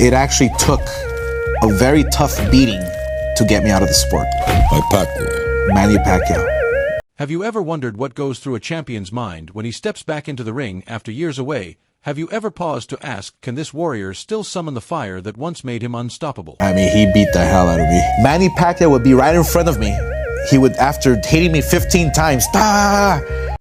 It actually took a very tough beating to get me out of the sport. By Pacquiao. Manny Pacquiao. Have you ever wondered what goes through a champion's mind when he steps back into the ring after years away? Have you ever paused to ask, can this warrior still summon the fire that once made him unstoppable? I mean, he beat the hell out of me. Manny Pacquiao would be right in front of me. He would, after hitting me 15 times,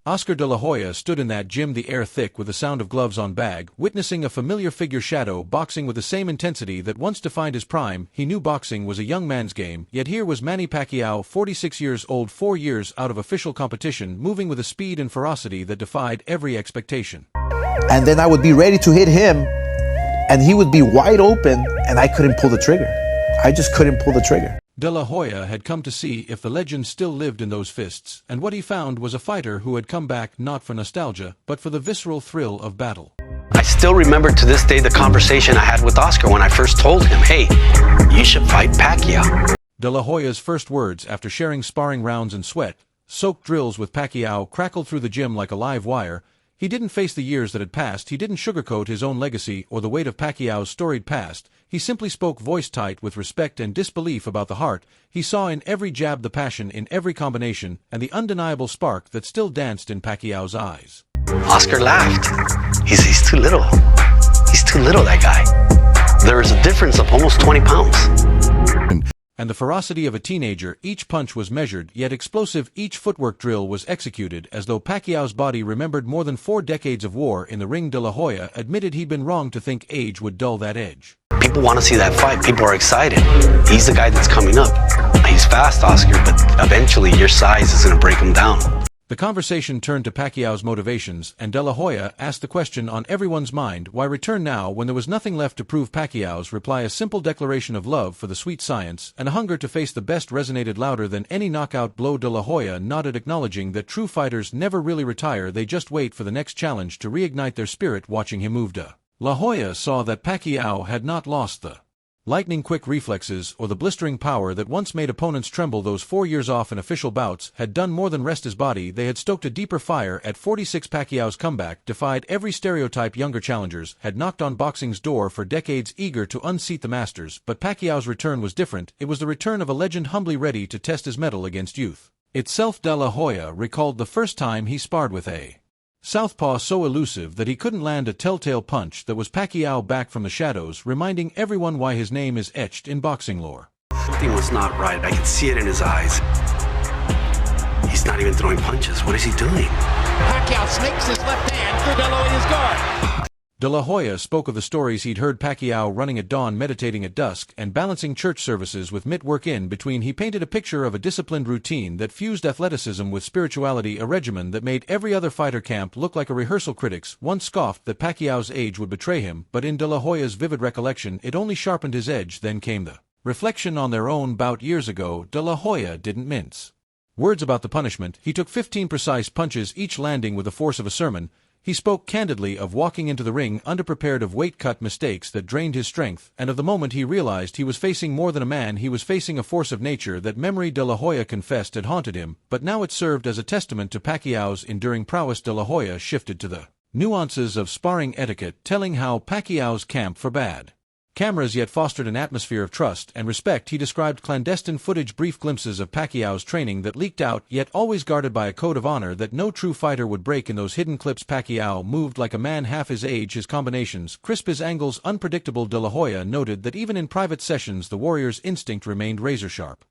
Oscar de la Hoya stood in that gym, the air thick with the sound of gloves on bag, witnessing a familiar figure shadow boxing with the same intensity that once defined his prime. He knew boxing was a young man's game, yet here was Manny Pacquiao, 46 years old, 4 years out of official competition, moving with a speed and ferocity that defied every expectation. And then I would be ready to hit him, and he would be wide open, and I couldn't pull the trigger. I just couldn't pull the trigger. De la Hoya had come to see if the legend still lived in those fists, and what he found was a fighter who had come back not for nostalgia, but for the visceral thrill of battle. I still remember to this day the conversation I had with Oscar when I first told him, hey, you should fight Pacquiao. De la Hoya's first words after sharing sparring rounds and sweat-soaked drills with Pacquiao crackled through the gym like a live wire. He didn't face the years that had passed, he didn't sugarcoat his own legacy or the weight of Pacquiao's storied past. He simply spoke voice-tight with respect and disbelief about the heart. He saw in every jab the passion in every combination and the undeniable spark that still danced in Pacquiao's eyes. Oscar laughed. He's too little. He's too little, that guy. There is a difference of almost 20 pounds. And the ferocity of a teenager, each punch was measured, yet explosive, each footwork drill was executed as though Pacquiao's body remembered more than 4 decades of war in the ring. De la Hoya admitted he'd been wrong to think age would dull that edge. People want to see that fight. People are excited. He's the guy that's coming up. He's fast, Oscar, but eventually your size is going to break him down. The conversation turned to Pacquiao's motivations, and De La Hoya asked the question on everyone's mind, why return now when there was nothing left to prove? Pacquiao's reply, a simple declaration of love for the sweet science and a hunger to face the best, resonated louder than any knockout blow. De La Hoya nodded, acknowledging that true fighters never really retire, they just wait for the next challenge to reignite their spirit. Watching him move, De La Hoya saw that Pacquiao had not lost the lightning-quick reflexes or the blistering power that once made opponents tremble. Those 4 years off in official bouts had done more than rest his body, they had stoked a deeper fire. At 46, Pacquiao's comeback defied every stereotype. Younger challengers had knocked on boxing's door for decades, eager to unseat the masters, but Pacquiao's return was different. It was the return of a legend, humbly ready to test his mettle against youth itself. De La Hoya recalled the first time he sparred with a southpaw so elusive that he couldn't land a telltale punch. That was Pacquiao back from the shadows, reminding everyone why his name is etched in boxing lore. Something was not right. I could see it in his eyes. He's not even throwing punches. What is he doing? Pacquiao snakes his left hand through De La Hoya's guard. De La Hoya spoke of the stories he'd heard Pacquiao running at dawn, meditating at dusk, and balancing church services with mitt work in between. He painted a picture of a disciplined routine that fused athleticism with spirituality, a regimen that made every other fighter camp look like a rehearsal. Critics once scoffed that Pacquiao's age would betray him, but in De La Hoya's vivid recollection it only sharpened his edge. Then came the reflection on their own bout years ago. De La Hoya didn't mince words about the punishment. He took 15 precise punches, each landing with the force of a sermon. He spoke candidly of walking into the ring underprepared, of weight-cut mistakes that drained his strength, and of the moment he realized he was facing more than a man, he was facing a force of nature that memory. De La Hoya confessed had haunted him, but now it served as a testament to Pacquiao's enduring prowess. De La Hoya shifted to the nuances of sparring etiquette, telling how Pacquiao's camp forbade cameras yet fostered an atmosphere of trust and respect. He described clandestine footage, brief glimpses of Pacquiao's training that leaked out, yet always guarded by a code of honor that no true fighter would break. In those hidden clips, Pacquiao moved like a man half his age, his combinations crisp, his angles unpredictable. De La Hoya noted that even in private sessions the warrior's instinct remained razor-sharp.